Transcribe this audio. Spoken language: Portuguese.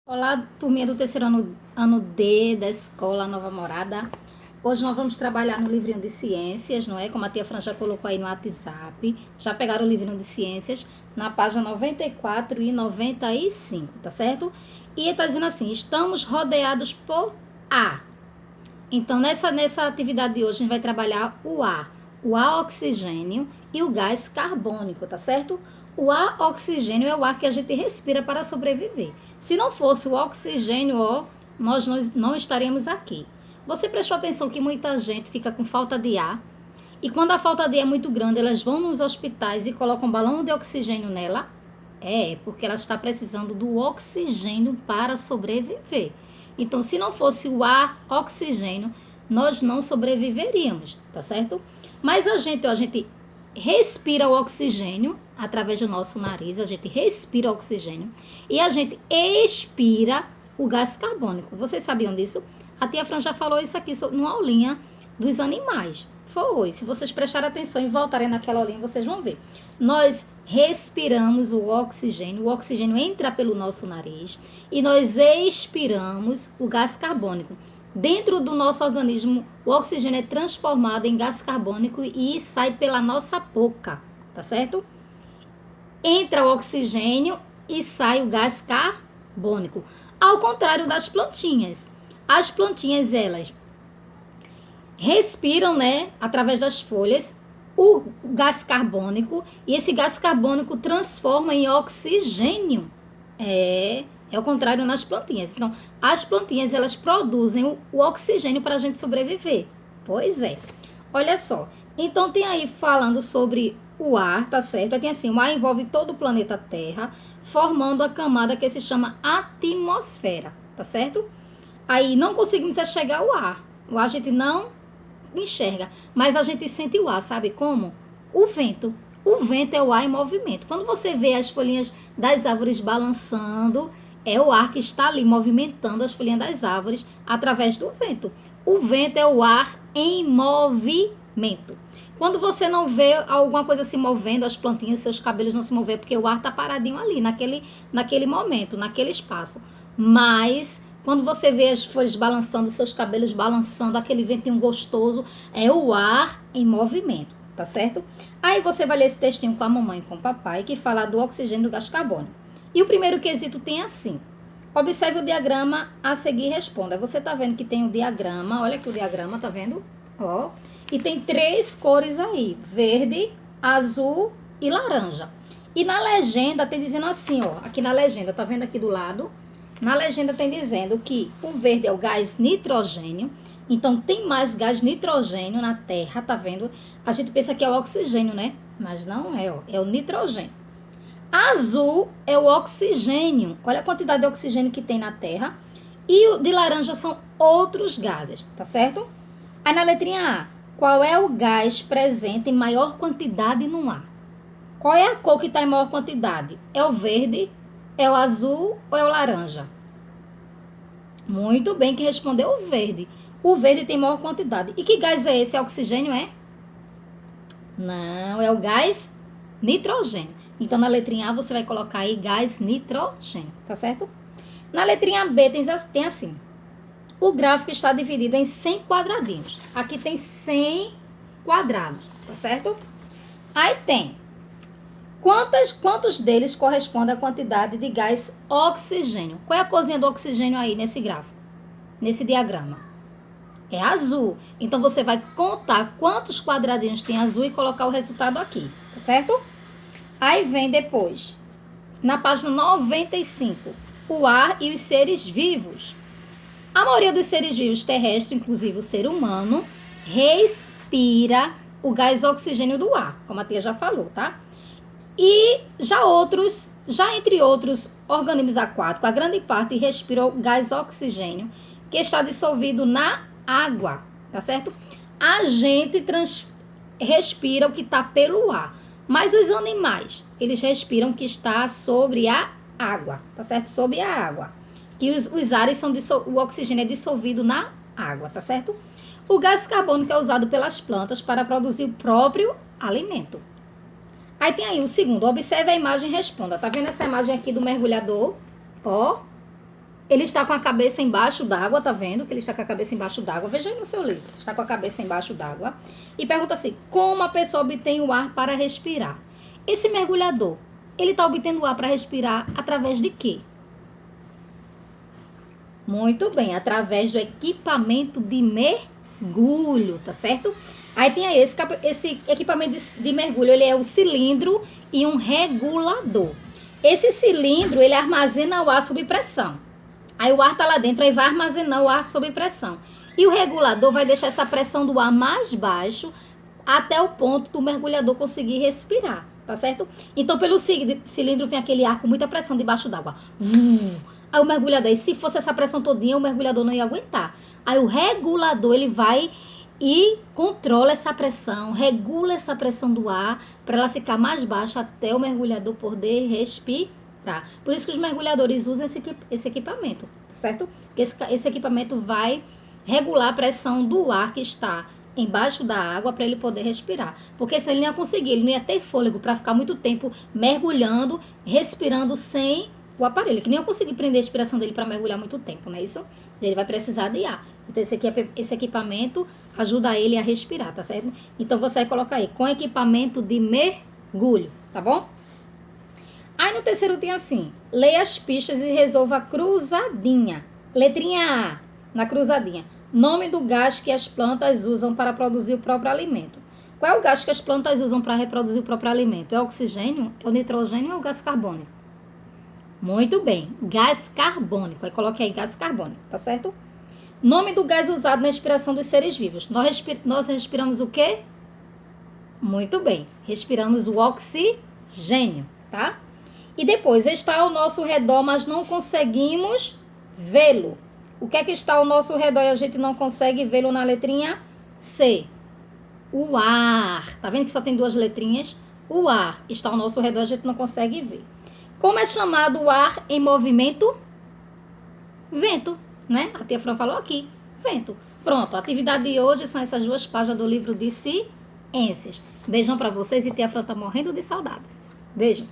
Olá, turminha do terceiro ano D da escola Nova Morada. Hoje nós vamos trabalhar no livrinho de ciências, não é? Como a tia Fran já colocou aí no WhatsApp. Já pegaram o livrinho de ciências na página 94 e 95, tá certo? E está dizendo assim, estamos rodeados por ar. Então, nessa atividade de hoje, a gente vai trabalhar o ar oxigênio e o gás carbônico, tá certo? O ar oxigênio é o ar que a gente respira para sobreviver. Se não fosse o oxigênio, nós não estaríamos aqui. Você prestou atenção que muita gente fica com falta de ar? E quando a falta de ar é muito grande, elas vão nos hospitais e colocam um balão de oxigênio nela? É, porque ela está precisando do oxigênio para sobreviver. Então, se não fosse o ar oxigênio, nós não sobreviveríamos, tá certo? Mas a gente respira o oxigênio através do nosso nariz, a gente respira o oxigênio e a gente expira o gás carbônico. Vocês sabiam disso? A tia Fran já falou isso aqui numa aulinha dos animais. Foi. Se vocês prestarem atenção e voltarem naquela aulinha, vocês vão ver. Nós respiramos o oxigênio entra pelo nosso nariz e nós expiramos o gás carbônico. Dentro do nosso organismo, o oxigênio é transformado em gás carbônico e sai pela nossa boca, tá certo? Entra o oxigênio e sai o gás carbônico. Ao contrário das plantinhas. As plantinhas, elas respiram, né, através das folhas, o gás carbônico, e esse gás carbônico transforma em oxigênio. É o contrário nas plantinhas. Então, as plantinhas, elas produzem o oxigênio para a gente sobreviver. Pois é. Olha só. Então, tem aí falando sobre o ar, tá certo? Aí tem assim, o ar envolve todo o planeta Terra, formando a camada que se chama atmosfera, tá certo? Aí, não conseguimos enxergar o ar. O ar a gente não enxerga, mas a gente sente o ar, sabe como? O vento. O vento é o ar em movimento. Quando você vê as folhinhas das árvores balançando, é o ar que está ali movimentando as folhinhas das árvores através do vento. O vento é o ar em movimento. Quando você não vê alguma coisa se movendo, as plantinhas, seus cabelos não se mover, porque o ar está paradinho ali, naquele momento, naquele espaço. Mas quando você vê as folhas balançando, seus cabelos balançando, aquele ventinho gostoso, é o ar em movimento, tá certo? Aí você vai ler esse textinho com a mamãe e com o papai, que fala do oxigênio e do gás carbônico. E o primeiro quesito tem assim. Observe o diagrama a seguir e responda. Você tá vendo que tem um diagrama, olha aqui o diagrama, tá vendo? Ó, e tem 3 cores aí, verde, azul e laranja. E na legenda tem dizendo assim, ó, aqui na legenda, tá vendo aqui do lado? Na legenda tem dizendo que o verde é o gás nitrogênio, então tem mais gás nitrogênio na Terra, tá vendo? A gente pensa que é o oxigênio, né? Mas não é, ó, é o nitrogênio. Azul é o oxigênio, olha a quantidade de oxigênio que tem na Terra. E o de laranja são outros gases, tá certo? Aí na letrinha A, qual é o gás presente em maior quantidade no ar? Qual é a cor que está em maior quantidade? É o verde, é o azul ou é o laranja? Muito bem que respondeu o verde. O verde tem maior quantidade. E que gás é esse? É oxigênio, é? Não, é o gás nitrogênio. Então, na letrinha A, você vai colocar aí gás nitrogênio, tá certo? Na letrinha B, tem assim. O gráfico está dividido em 100 quadradinhos. Aqui tem 100 quadrados, tá certo? Aí tem quantos deles correspondem à quantidade de gás oxigênio? Qual é a corzinha do oxigênio aí nesse gráfico? Nesse diagrama? É azul. Então, você vai contar quantos quadradinhos tem azul e colocar o resultado aqui, tá certo? Aí vem depois, na página 95, o ar e os seres vivos. A maioria dos seres vivos terrestres, inclusive o ser humano, respira o gás oxigênio do ar, como a tia já falou, tá? E já entre outros organismos aquáticos, a grande parte respira o gás oxigênio, que está dissolvido na água, tá certo? A gente respira o que está pelo ar, mas os animais, eles respiram o que está sobre a água, tá certo? Sobre a água. Que os ares o oxigênio é dissolvido na água, tá certo? O gás carbônico é usado pelas plantas para produzir o próprio alimento. Aí tem aí o segundo, observe a imagem e responda. Tá vendo essa imagem aqui do mergulhador? Ó, ele está com a cabeça embaixo d'água, tá vendo? Que ele está com a cabeça embaixo d'água. Veja aí no seu livro. Está com a cabeça embaixo d'água. E pergunta assim, como a pessoa obtém o ar para respirar? Esse mergulhador, ele está obtendo o ar para respirar através de quê? Muito bem, através do equipamento de mergulho, tá certo? Aí tem aí esse equipamento de mergulho, ele é um cilindro e um regulador. Esse cilindro, ele armazena o ar sob pressão. Aí o ar tá lá dentro, aí vai armazenar o ar sob pressão. E o regulador vai deixar essa pressão do ar mais baixo até o ponto do mergulhador conseguir respirar, tá certo? Então, pelo cilindro vem aquele ar com muita pressão debaixo d'água. Aí o mergulhador, e se fosse essa pressão todinha, o mergulhador não ia aguentar. Aí o regulador, ele vai e controla essa pressão, regula essa pressão do ar para ela ficar mais baixa até o mergulhador poder respirar. Por isso que os mergulhadores usam esse equipamento, certo? Esse equipamento vai regular a pressão do ar que está embaixo da água para ele poder respirar. Porque se ele não ia conseguir, ele não ia ter fôlego para ficar muito tempo mergulhando, respirando sem o aparelho, que nem eu consegui prender a respiração dele para mergulhar muito tempo, não é isso? Ele vai precisar de ar. Então, esse equipamento ajuda ele a respirar, tá certo? Então, você vai colocar aí, com equipamento de mergulho, tá bom? Aí, no terceiro tem assim, leia as pistas e resolva a cruzadinha. Letrinha A, na cruzadinha. Nome do gás que as plantas usam para produzir o próprio alimento. Qual é o gás que as plantas usam para reproduzir o próprio alimento? É o oxigênio, é o nitrogênio ou é o gás carbônico? Muito bem, gás carbônico. Aí coloque aí gás carbônico, tá certo? Nome do gás usado na respiração dos seres vivos. Nós respiramos o quê? Muito bem, respiramos o oxigênio, tá? E depois, está ao nosso redor, mas não conseguimos vê-lo. O que é que está ao nosso redor e a gente não consegue vê-lo na letrinha C? O ar. Tá vendo que só tem duas letrinhas? O ar está ao nosso redor, a gente não consegue ver. Como é chamado o ar em movimento? Vento, né? A tia Fran falou aqui, vento. Pronto, a atividade de hoje são essas duas páginas do livro de ciências. Beijão pra vocês e tia Fran tá morrendo de saudades. Beijo.